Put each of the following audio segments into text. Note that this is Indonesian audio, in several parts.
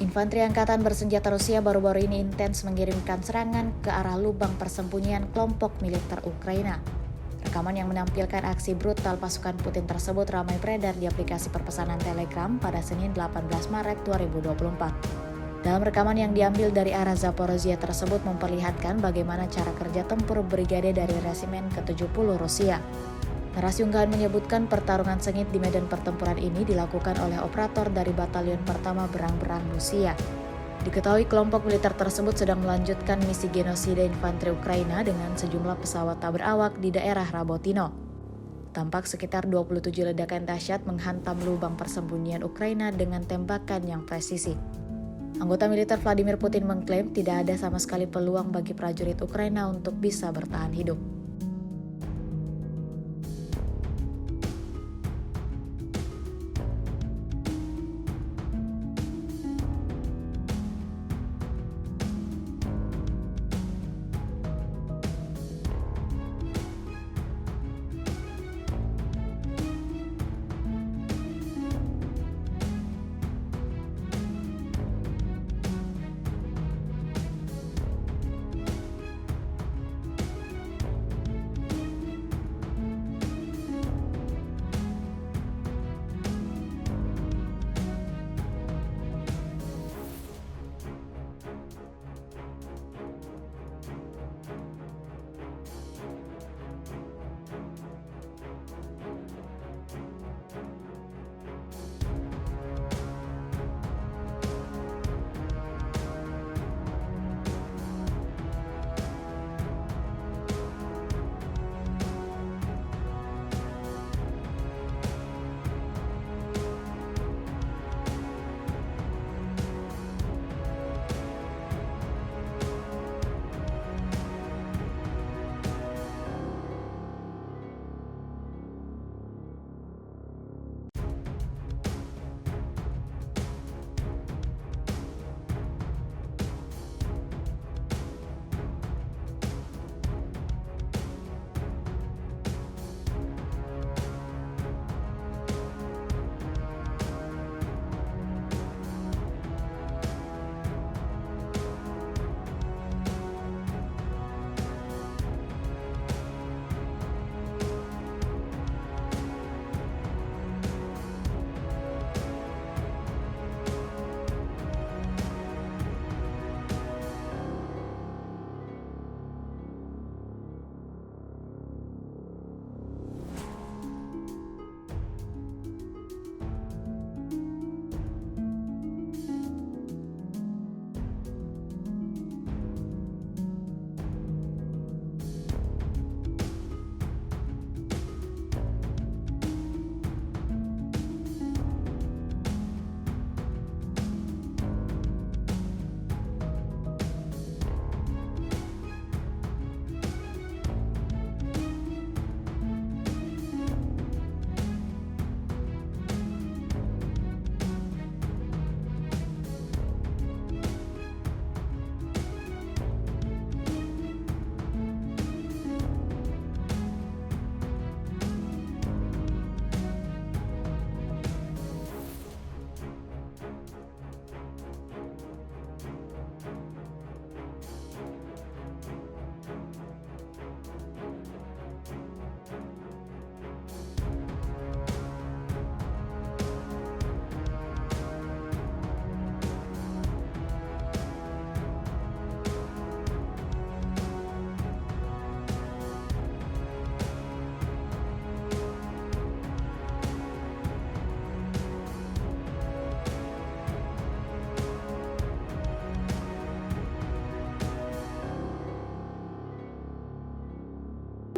Infanteri Angkatan Bersenjata Rusia baru-baru ini intens mengirimkan serangan ke arah lubang persembunyian kelompok militer Ukraina. Rekaman yang menampilkan aksi brutal pasukan Putin tersebut ramai beredar di aplikasi perpesanan Telegram pada Senin 18 Maret 2024. Dalam rekaman yang diambil dari arah Zaporozhye tersebut memperlihatkan bagaimana cara kerja tempur brigade dari resimen ke-70 Rusia. Narasi unggahan menyebutkan pertarungan sengit di medan pertempuran ini dilakukan oleh operator dari Batalion Pertama Berang-Berang Rusia. Diketahui kelompok militer tersebut sedang melanjutkan misi genosida infanteri Ukraina dengan sejumlah pesawat tak berawak di daerah Rabotino. Tampak sekitar 27 ledakan dahsyat menghantam lubang persembunyian Ukraina dengan tembakan yang presisi. Anggota militer Vladimir Putin mengklaim tidak ada sama sekali peluang bagi prajurit Ukraina untuk bisa bertahan hidup.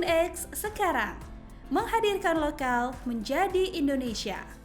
X sekarang menghadirkan lokal menjadi Indonesia.